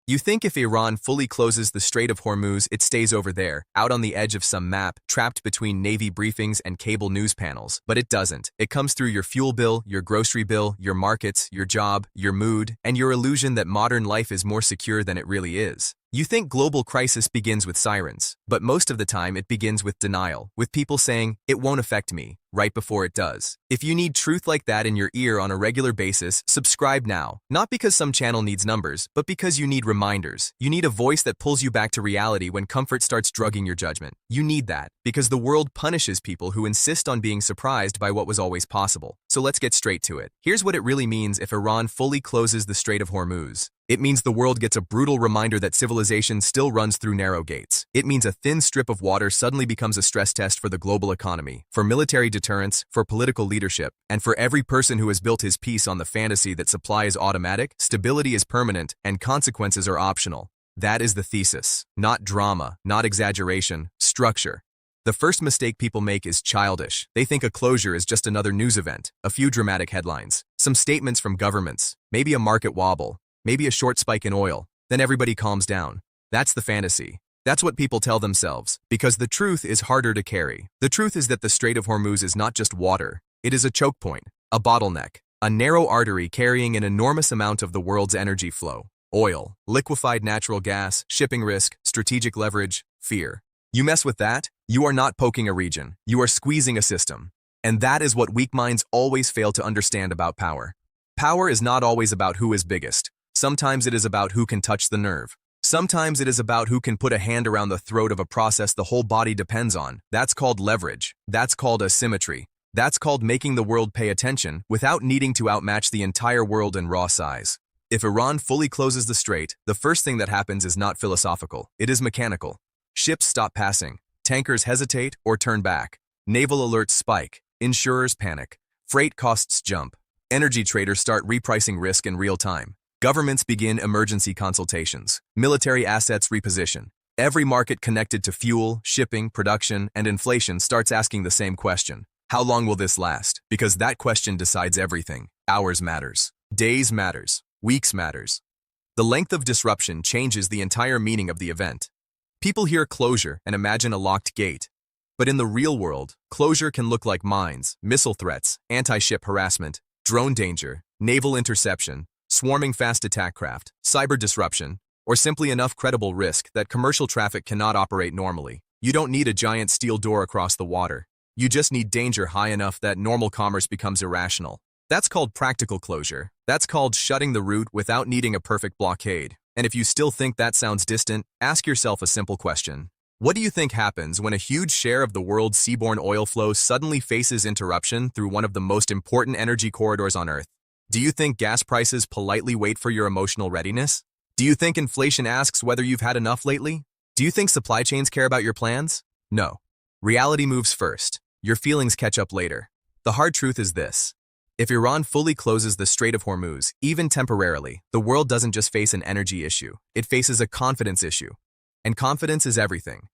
You think if Iran fully closes the Strait of Hormuz, it stays over there, out on the edge of some map, trapped between Navy briefings and cable news panels. But it doesn't. It comes through your fuel bill, your grocery bill, your markets, your job, your mood, and your illusion that modern life is more secure than it really is. You think global crisis begins with sirens, but most of the time it begins with denial, with people saying, "It won't affect me," right before it does. If you need truth like that in your ear on a regular basis, subscribe now. Not because some channel needs numbers, but because you need reminders. You need a voice that pulls you back to reality when comfort starts drugging your judgment. You need that, because the world punishes people who insist on being surprised by what was always possible. So let's get straight to it. Here's what it really means if Iran fully closes the Strait of Hormuz. It means the world gets a brutal reminder that civilization still runs through narrow gates. It means a thin strip of water suddenly becomes a stress test for the global economy, for military deterrence, for political leadership, and for every person who has built his peace on the fantasy that supply is automatic, stability is permanent, and consequences are optional. That is the thesis. Not drama, not exaggeration, structure. The first mistake people make is childish. They think a closure is just another news event, a few dramatic headlines, some statements from governments, maybe a market wobble, maybe a short spike in oil, then everybody calms down. That's the fantasy. That's what people tell themselves, because the truth is harder to carry. The truth is that the Strait of Hormuz is not just water. It is a choke point, a bottleneck, a narrow artery carrying an enormous amount of the world's energy flow. Oil, liquefied natural gas, shipping risk, strategic leverage, fear. You mess with that, you are not poking a region. You are squeezing a system. And that is what weak minds always fail to understand about power. Power is not always about who is biggest. Sometimes it is about who can touch the nerve. Sometimes it is about who can put a hand around the throat of a process the whole body depends on. That's called leverage. That's called asymmetry. That's called making the world pay attention without needing to outmatch the entire world in raw size. If Iran fully closes the strait, the first thing that happens is not philosophical. It is mechanical. Ships stop passing. Tankers hesitate or turn back. Naval alerts spike. Insurers panic. Freight costs jump. Energy traders start repricing risk in real time. Governments begin emergency consultations. Military assets reposition. Every market connected to fuel, shipping, production, and inflation starts asking the same question. How long will this last? Because that question decides everything. Hours matters. Days matters. Weeks matters. The length of disruption changes the entire meaning of the event. People hear closure and imagine a locked gate. But in the real world, closure can look like mines, missile threats, anti-ship harassment, drone danger, naval interception, swarming fast attack craft, cyber disruption, or simply enough credible risk that commercial traffic cannot operate normally. You don't need a giant steel door across the water. You just need danger high enough that normal commerce becomes irrational. That's called practical closure. That's called shutting the route without needing a perfect blockade. And if you still think that sounds distant, ask yourself a simple question. What do you think happens when a huge share of the world's seaborne oil flow suddenly faces interruption through one of the most important energy corridors on Earth? Do you think gas prices politely wait for your emotional readiness? Do you think inflation asks whether you've had enough lately? Do you think supply chains care about your plans? No. Reality moves first. Your feelings catch up later. The hard truth is this. If Iran fully closes the Strait of Hormuz, even temporarily, the world doesn't just face an energy issue. It faces a confidence issue. And confidence is everything.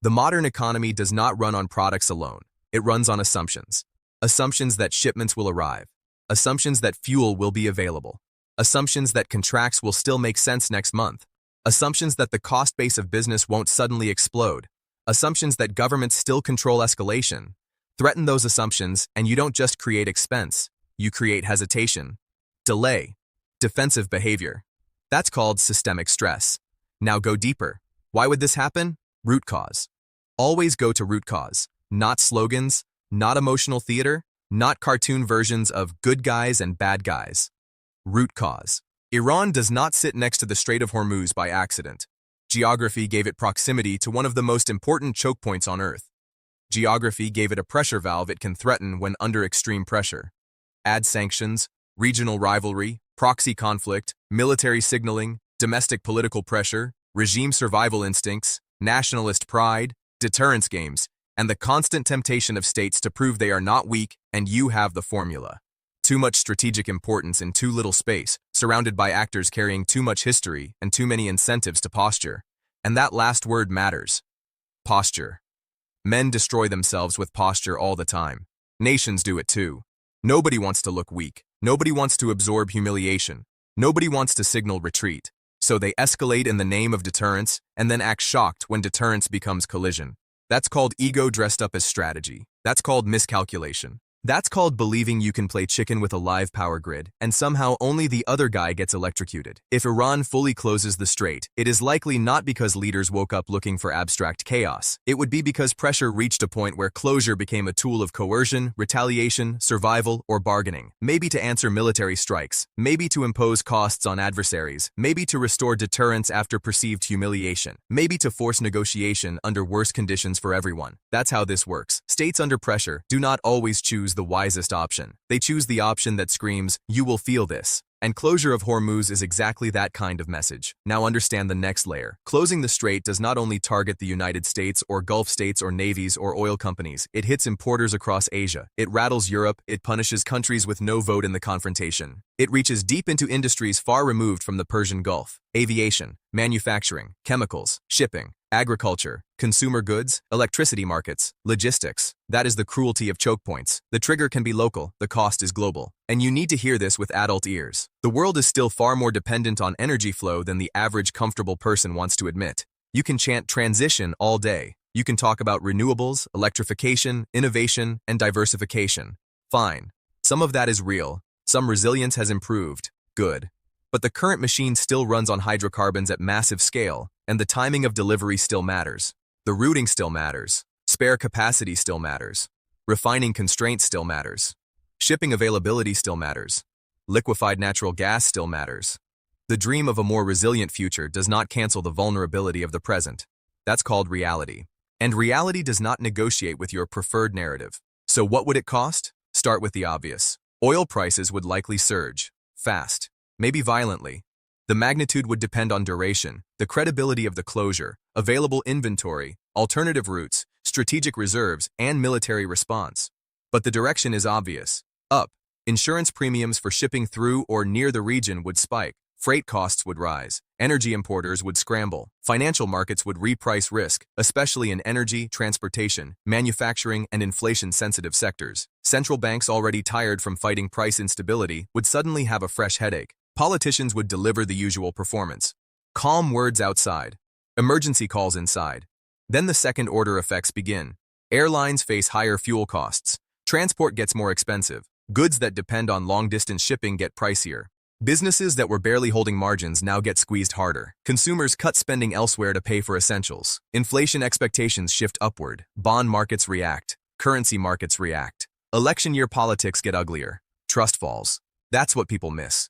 The modern economy does not run on products alone. It runs on assumptions. Assumptions that shipments will arrive. Assumptions that fuel will be available. Assumptions that contracts will still make sense next month. Assumptions that the cost base of business won't suddenly explode. Assumptions that governments still control escalation. Threaten those assumptions, and you don't just create expense. You create hesitation, delay, defensive behavior. That's called systemic stress. Now go deeper. Why would this happen? Root cause. Always go to root cause. Not slogans, not emotional theater, not cartoon versions of good guys and bad guys. Root cause. Iran does not sit next to the Strait of Hormuz by accident. Geography gave it proximity to one of the most important choke points on Earth. Geography gave it a pressure valve it can threaten when under extreme pressure. Add sanctions, regional rivalry, proxy conflict, military signaling, domestic political pressure, regime survival instincts, nationalist pride, deterrence games, and the constant temptation of states to prove they are not weak, and you have the formula. Too much strategic importance in too little space, surrounded by actors carrying too much history and too many incentives to posture. And that last word matters. Posture. Men destroy themselves with posture all the time. Nations do it too. Nobody wants to look weak. Nobody wants to absorb humiliation. Nobody wants to signal retreat. So they escalate in the name of deterrence and then act shocked when deterrence becomes collision. That's called ego dressed up as strategy. That's called miscalculation. That's called believing you can play chicken with a live power grid, and somehow only the other guy gets electrocuted. If Iran fully closes the strait, it is likely not because leaders woke up looking for abstract chaos. It would be because pressure reached a point where closure became a tool of coercion, retaliation, survival, or bargaining. Maybe to answer military strikes, maybe to impose costs on adversaries, maybe to restore deterrence after perceived humiliation, maybe to force negotiation under worse conditions for everyone. That's how this works. States under pressure do not always choose the wisest option. They choose the option that screams, "You will feel this." And closure of Hormuz is exactly that kind of message. Now understand the next layer. Closing the strait does not only target the United States or Gulf states or navies or oil companies. It hits importers across Asia. It rattles Europe. It punishes countries with no vote in the confrontation. It reaches deep into industries far removed from the Persian Gulf. Aviation, manufacturing, chemicals, shipping, agriculture, consumer goods, electricity markets, logistics. That is the cruelty of choke points. The trigger can be local, the cost is global. And you need to hear this with adult ears. The world is still far more dependent on energy flow than the average comfortable person wants to admit. You can chant transition all day. You can talk about renewables, electrification, innovation, and diversification. Fine. Some of that is real. Some resilience has improved. Good. But the current machine still runs on hydrocarbons at massive scale, and the timing of delivery still matters. The routing still matters. Spare capacity still matters. Refining constraints still matters. Shipping availability still matters. Liquefied natural gas still matters. The dream of a more resilient future does not cancel the vulnerability of the present. That's called reality. And reality does not negotiate with your preferred narrative. So what would it cost? Start with the obvious. Oil prices would likely surge. Fast. Maybe violently. The magnitude would depend on duration, the credibility of the closure, available inventory, alternative routes, strategic reserves, and military response. But the direction is obvious. Up. Insurance premiums for shipping through or near the region would spike. Freight costs would rise. Energy importers would scramble. Financial markets would reprice risk, especially in energy, transportation, manufacturing, and inflation-sensitive sectors. Central banks already tired from fighting price instability would suddenly have a fresh headache. Politicians would deliver the usual performance. Calm words outside. Emergency calls inside. Then the second-order effects begin. Airlines face higher fuel costs. Transport gets more expensive. Goods that depend on long-distance shipping get pricier. Businesses that were barely holding margins now get squeezed harder. Consumers cut spending elsewhere to pay for essentials. Inflation expectations shift upward. Bond markets react. Currency markets react. Election year politics get uglier. Trust falls. That's what people miss.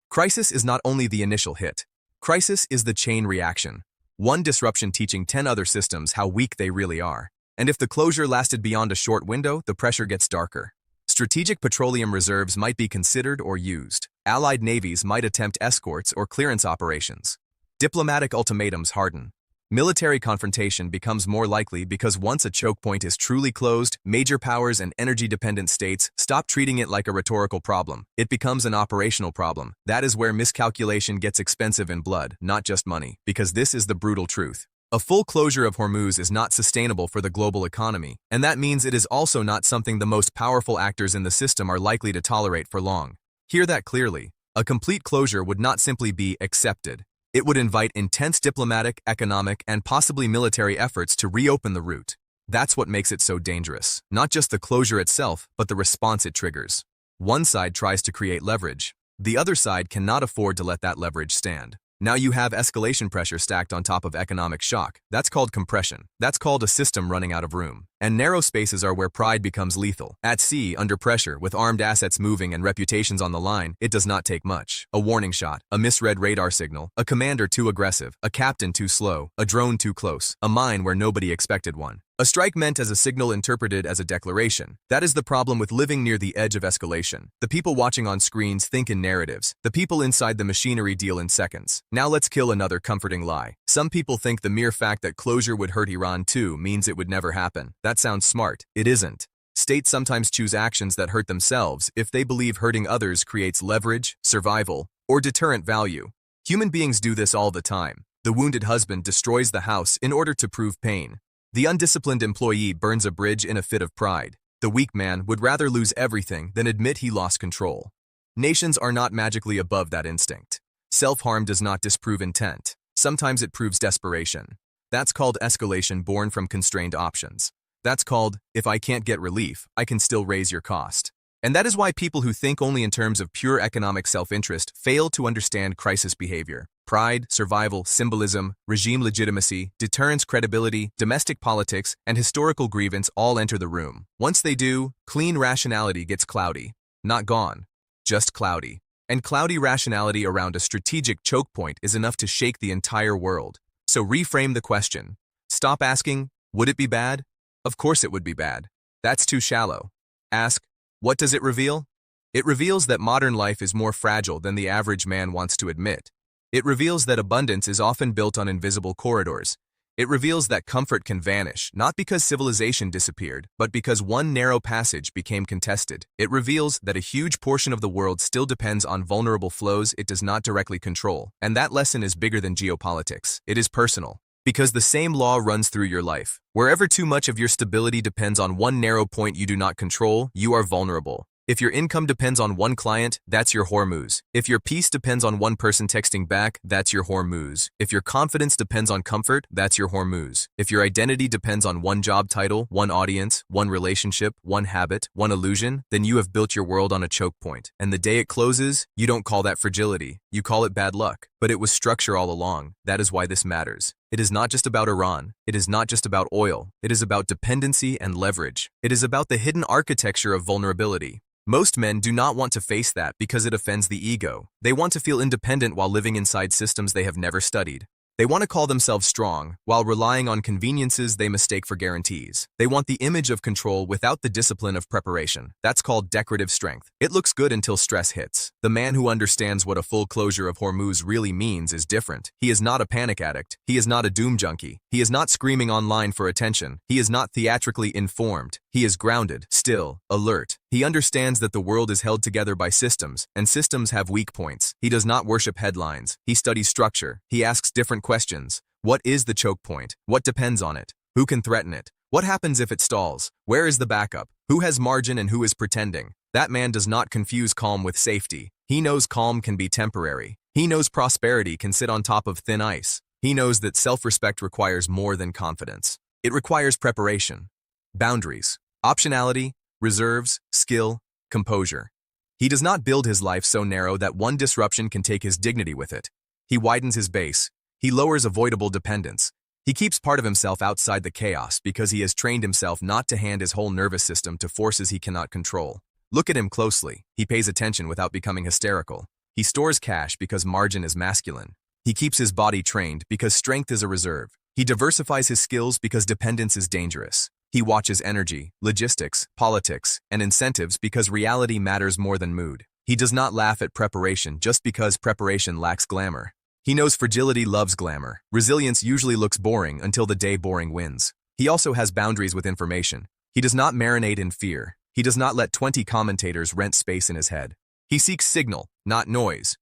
Crisis is not only the initial hit. Crisis is the chain reaction. One disruption teaching 10 other systems how weak they really are. And if the closure lasted beyond a short window, the pressure gets darker. Strategic petroleum reserves might be considered or used. Allied navies might attempt escorts or clearance operations. Diplomatic ultimatums harden. Military confrontation becomes more likely because once a choke point is truly closed, major powers and energy-dependent states stop treating it like a rhetorical problem. It becomes an operational problem. That is where miscalculation gets expensive in blood, not just money, because this is the brutal truth. A full closure of Hormuz is not sustainable for the global economy, and that means it is also not something the most powerful actors in the system are likely to tolerate for long. Hear that clearly. A complete closure would not simply be accepted. It would invite intense diplomatic, economic, and possibly military efforts to reopen the route. That's what makes it so dangerous. Not just the closure itself, but the response it triggers. One side tries to create leverage. The other side cannot afford to let that leverage stand. Now you have escalation pressure stacked on top of economic shock. That's called compression. That's called a system running out of room. And narrow spaces are where pride becomes lethal. At sea, under pressure, with armed assets moving and reputations on the line, it does not take much. A warning shot, a misread radar signal, a commander too aggressive, a captain too slow, a drone too close, a mine where nobody expected one. A strike meant as a signal interpreted as a declaration. That is the problem with living near the edge of escalation. The people watching on screens think in narratives. The people inside the machinery deal in seconds. Now let's kill another comforting lie. Some people think the mere fact that closure would hurt Iran too means it would never happen. That sounds smart. It isn't. States sometimes choose actions that hurt themselves if they believe hurting others creates leverage, survival, or deterrent value. Human beings do this all the time. The wounded husband destroys the house in order to prove pain. The undisciplined employee burns a bridge in a fit of pride. The weak man would rather lose everything than admit he lost control. Nations are not magically above that instinct. Self-harm does not disprove intent. Sometimes it proves desperation. That's called escalation born from constrained options. That's called, if I can't get relief, I can still raise your cost. And that is why people who think only in terms of pure economic self-interest fail to understand crisis behavior. Pride, survival, symbolism, regime legitimacy, deterrence credibility, domestic politics, and historical grievance all enter the room. Once they do, clean rationality gets cloudy. Not gone, just cloudy. And cloudy rationality around a strategic choke point is enough to shake the entire world. So reframe the question. Stop asking, would it be bad? Of course it would be bad. That's too shallow. Ask, what does it reveal? It reveals that modern life is more fragile than the average man wants to admit. It reveals that abundance is often built on invisible corridors. It reveals that comfort can vanish, not because civilization disappeared, but because one narrow passage became contested. It reveals that a huge portion of the world still depends on vulnerable flows it does not directly control. And that lesson is bigger than geopolitics. It is personal. Because the same law runs through your life. Wherever too much of your stability depends on one narrow point you do not control, you are vulnerable. If your income depends on one client, that's your Hormuz. If your peace depends on one person texting back, that's your Hormuz. If your confidence depends on comfort, that's your Hormuz. If your identity depends on one job title, one audience, one relationship, one habit, one illusion, then you have built your world on a choke point. And the day it closes, you don't call that fragility. You call it bad luck. But it was structure all along. That is why this matters. It is not just about Iran. It is not just about oil. It is about dependency and leverage. It is about the hidden architecture of vulnerability. Most men do not want to face that because it offends the ego. They want to feel independent while living inside systems they have never studied. They want to call themselves strong while relying on conveniences they mistake for guarantees. They want the image of control without the discipline of preparation. That's called decorative strength. It looks good until stress hits. The man who understands what a full closure of Hormuz really means is different. He is not a panic addict. He is not a doom junkie. He is not screaming online for attention. He is not theatrically informed. He is grounded, still, alert. He understands that the world is held together by systems, and systems have weak points. He does not worship headlines. He studies structure. He asks different questions. What is the choke point? What depends on it? Who can threaten it? What happens if it stalls? Where is the backup? Who has margin and who is pretending? That man does not confuse calm with safety. He knows calm can be temporary. He knows prosperity can sit on top of thin ice. He knows that self-respect requires more than confidence. It requires preparation, boundaries, optionality, reserves, skill, composure. He does not build his life so narrow that one disruption can take his dignity with it. He widens his base. He lowers avoidable dependence. He keeps part of himself outside the chaos because he has trained himself not to hand his whole nervous system to forces he cannot control. Look at him closely. He pays attention without becoming hysterical. He stores cash because margin is masculine. He keeps his body trained because strength is a reserve. He diversifies his skills because dependence is dangerous. He watches energy, logistics, politics, and incentives because reality matters more than mood. He does not laugh at preparation just because preparation lacks glamour. He knows fragility loves glamour. Resilience usually looks boring until the day boring wins. He also has boundaries with information. He does not marinate in fear. He does not let 20 commentators rent space in his head. He seeks signal, not noise.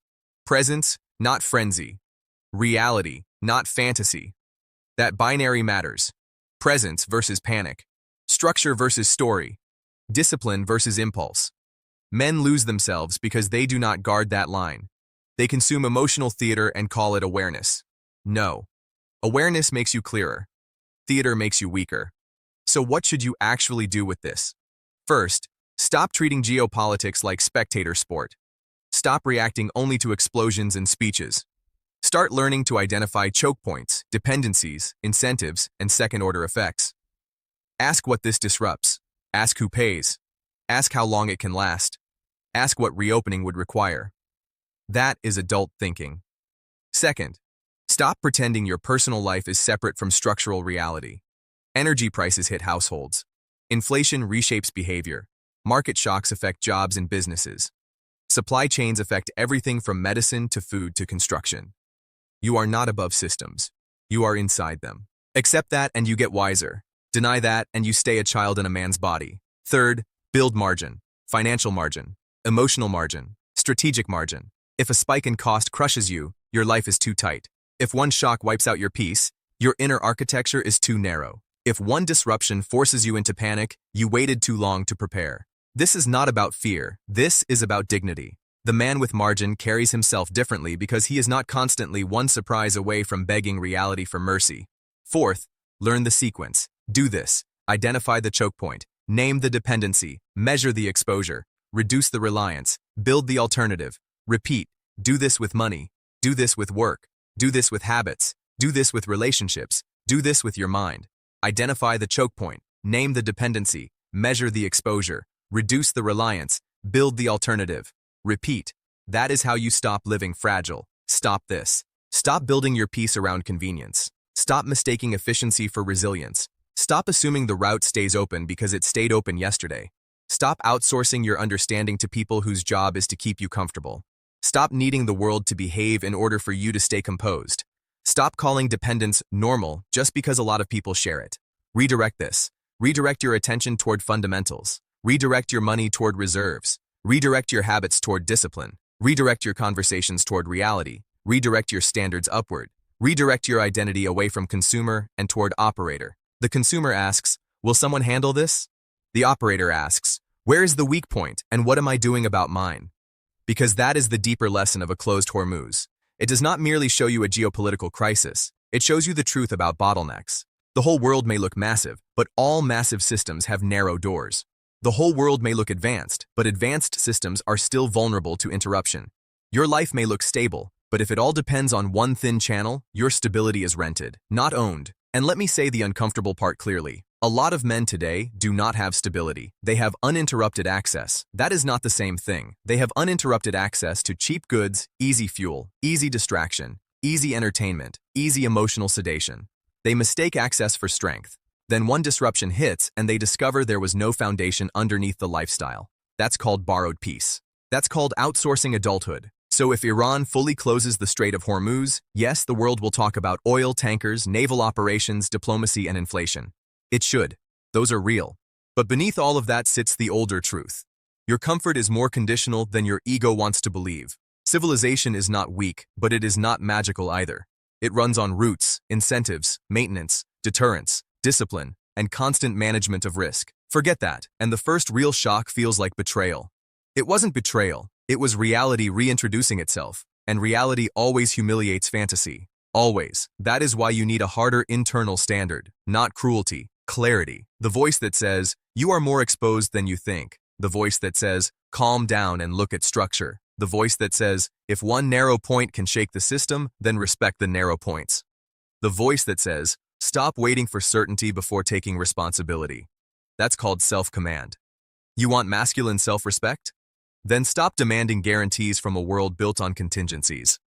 Presence, not frenzy. Reality, not fantasy. That binary matters. Presence versus panic. Structure versus story. Discipline versus impulse. Men lose themselves because they do not guard that line. They consume emotional theater and call it awareness. No. Awareness makes you clearer. Theater makes you weaker. So what should you actually do with this? First, stop treating geopolitics like spectator sport. Stop reacting only to explosions and speeches. Start learning to identify choke points, dependencies, incentives, and second-order effects. Ask what this disrupts. Ask who pays. Ask how long it can last. Ask what reopening would require. That is adult thinking. Second, stop pretending your personal life is separate from structural reality. Energy prices hit households. Inflation reshapes behavior. Market shocks affect jobs and businesses. Supply chains affect everything from medicine to food to construction. You are not above systems. You are inside them. Accept that and you get wiser. Deny that and you stay a child in a man's body. Third, build margin, financial margin, emotional margin, strategic margin. If a spike in cost crushes you, your life is too tight. If one shock wipes out your peace, your inner architecture is too narrow. If one disruption forces you into panic, you waited too long to prepare. This is not about fear. This is about dignity. The man with margin carries himself differently because he is not constantly one surprise away from begging reality for mercy. Fourth, learn the sequence. Do this. Identify the choke point. Name the dependency. Measure the exposure. Reduce the reliance. Build the alternative. Repeat. Do this with money. Do this with work. Do this with habits. Do this with relationships. Do this with your mind. Identify the choke point. Name the dependency. Measure the exposure. Reduce the reliance. Build the alternative. Repeat. That is how you stop living fragile. Stop this. Stop building your peace around convenience. Stop mistaking efficiency for resilience. Stop assuming the route stays open because it stayed open yesterday. Stop outsourcing your understanding to people whose job is to keep you comfortable. Stop needing the world to behave in order for you to stay composed. Stop calling dependence normal just because a lot of people share it. Redirect this. Redirect your attention toward fundamentals. Redirect your money toward reserves. Redirect your habits toward discipline. Redirect your conversations toward reality. Redirect your standards upward. Redirect your identity away from consumer and toward operator. The consumer asks, will someone handle this? The operator asks, where is the weak point and what am I doing about mine? Because that is the deeper lesson of a closed Hormuz. It does not merely show you a geopolitical crisis, it shows you the truth about bottlenecks. The whole world may look massive, but all massive systems have narrow doors. The whole world may look advanced, but advanced systems are still vulnerable to interruption. Your life may look stable, but if it all depends on one thin channel, your stability is rented, not owned. And let me say the uncomfortable part clearly. A lot of men today do not have stability. They have uninterrupted access. That is not the same thing. They have uninterrupted access to cheap goods, easy fuel, easy distraction, easy entertainment, easy emotional sedation. They mistake access for strength. Then one disruption hits and they discover there was no foundation underneath the lifestyle. That's called borrowed peace. That's called outsourcing adulthood. So if Iran fully closes the Strait of Hormuz, yes, the world will talk about oil tankers, naval operations, diplomacy, and inflation. It should. Those are real. But beneath all of that sits the older truth. Your comfort is more conditional than your ego wants to believe. Civilization is not weak, but it is not magical either. It runs on roots, incentives, maintenance, deterrence, discipline, and constant management of risk. Forget that, and the first real shock feels like betrayal. It wasn't betrayal. It was reality reintroducing itself, and reality always humiliates fantasy. Always. That is why you need a harder internal standard, not cruelty, clarity. The voice that says, you are more exposed than you think. The voice that says, calm down and look at structure. The voice that says, if one narrow point can shake the system, then respect the narrow points. The voice that says, stop waiting for certainty before taking responsibility. That's called self-command. You want masculine self-respect? Then stop demanding guarantees from a world built on contingencies.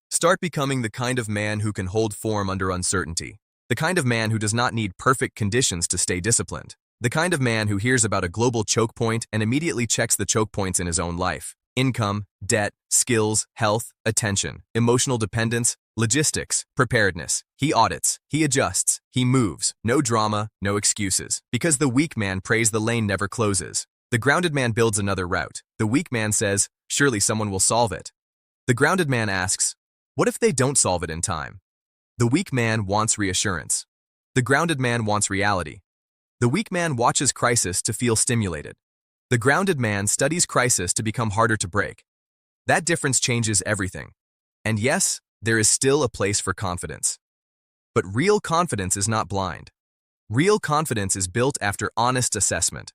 Start becoming the kind of man who can hold form under uncertainty. The kind of man who does not need perfect conditions to stay disciplined. The kind of man who hears about a global choke point and immediately checks the choke points in his own life. Income, debt, skills, health, attention, emotional dependence, logistics, preparedness. He audits, he adjusts, he moves. No drama, no excuses. Because the weak man prays the lane never closes. The grounded man builds another route. The weak man says, surely someone will solve it. The grounded man asks, what if they don't solve it in time? The weak man wants reassurance. The grounded man wants reality. The weak man watches crisis to feel stimulated. The grounded man studies crisis to become harder to break. That difference changes everything. And yes, there is still a place for confidence. But real confidence is not blind. Real confidence is built after honest assessment.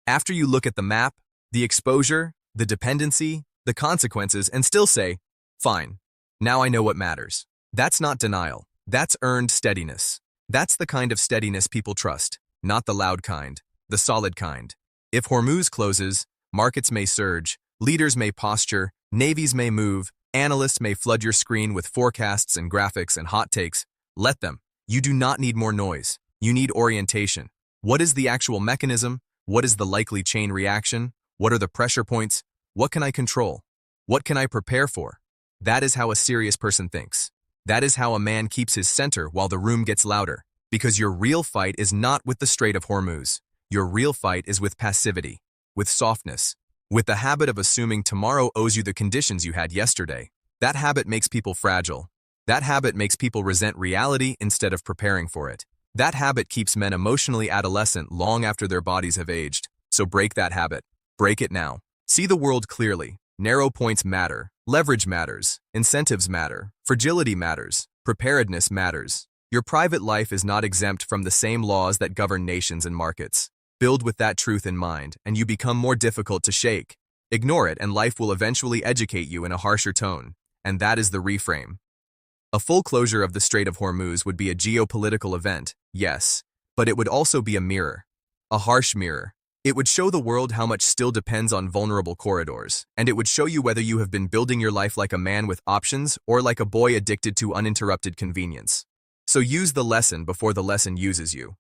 After you look at the map, the exposure, the dependency, the consequences, and still say, fine, now I know what matters. That's not denial. That's earned steadiness. That's the kind of steadiness people trust, not the loud kind, the solid kind. If Hormuz closes, markets may surge, leaders may posture, navies may move, analysts may flood your screen with forecasts and graphics and hot takes. Let them. You do not need more noise. You need orientation. What is the actual mechanism? What is the likely chain reaction? What are the pressure points? What can I control? What can I prepare for? That is how a serious person thinks. That is how a man keeps his center while the room gets louder. Because your real fight is not with the Strait of Hormuz. Your real fight is with passivity, with softness, with the habit of assuming tomorrow owes you the conditions you had yesterday. That habit makes people fragile. That habit makes people resent reality instead of preparing for it. That habit keeps men emotionally adolescent long after their bodies have aged. So break that habit. Break it now. See the world clearly. Narrow points matter. Leverage matters. Incentives matter. Fragility matters. Preparedness matters. Your private life is not exempt from the same laws that govern nations and markets. Build with that truth in mind, and you become more difficult to shake. Ignore it, and life will eventually educate you in a harsher tone. And that is the reframe. A full closure of the Strait of Hormuz would be a geopolitical event, yes, but it would also be a mirror. A harsh mirror. It would show the world how much still depends on vulnerable corridors, and it would show you whether you have been building your life like a man with options or like a boy addicted to uninterrupted convenience. So use the lesson before the lesson uses you.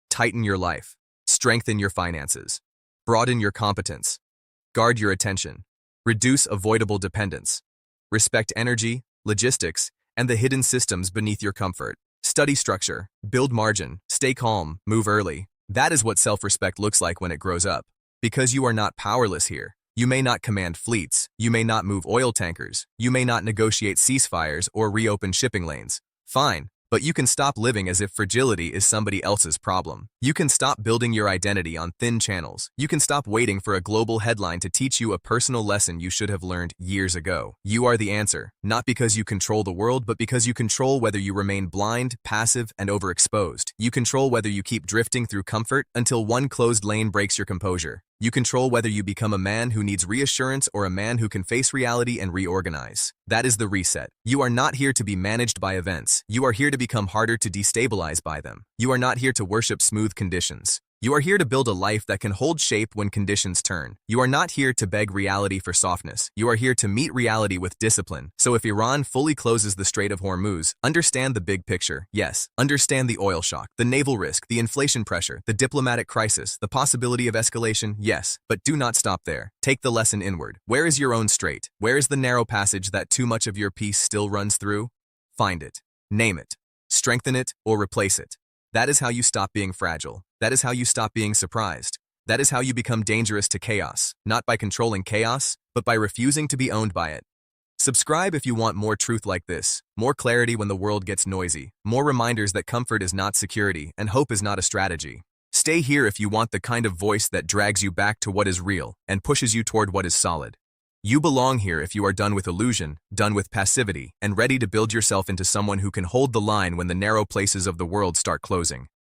Tighten your life. Strengthen your finances. Broaden your competence. Guard your attention. Reduce avoidable dependence. Respect energy, logistics, and the hidden systems beneath your comfort. Study structure. Build margin. Stay calm. Move early. That is what self-respect looks like when it grows up. Because you are not powerless here. You may not command fleets. You may not move oil tankers. You may not negotiate ceasefires or reopen shipping lanes. Fine. But you can stop living as if fragility is somebody else's problem. You can stop building your identity on thin channels. You can stop waiting for a global headline to teach you a personal lesson you should have learned years ago. You are the answer, not because you control the world, but because you control whether you remain blind, passive, and overexposed. You control whether you keep drifting through comfort until one closed lane breaks your composure. You control whether you become a man who needs reassurance or a man who can face reality and reorganize. That is the reset. You are not here to be managed by events. You are here to become harder to destabilize by them. You are not here to worship smooth conditions. You are here to build a life that can hold shape when conditions turn. You are not here to beg reality for softness. You are here to meet reality with discipline. So if Iran fully closes the Strait of Hormuz, understand the big picture. Yes, understand the oil shock, the naval risk, the inflation pressure, the diplomatic crisis, the possibility of escalation. Yes, but do not stop there. Take the lesson inward. Where is your own strait? Where is the narrow passage that too much of your peace still runs through? Find it. Name it. Strengthen it or replace it. That is how you stop being fragile. That is how you stop being surprised. That is how you become dangerous to chaos, not by controlling chaos, but by refusing to be owned by it. Subscribe if you want more truth like this, more clarity when the world gets noisy, more reminders that comfort is not security and hope is not a strategy. Stay here if you want the kind of voice that drags you back to what is real and pushes you toward what is solid. You belong here if you are done with illusion, done with passivity, and ready to build yourself into someone who can hold the line when the narrow places of the world start closing.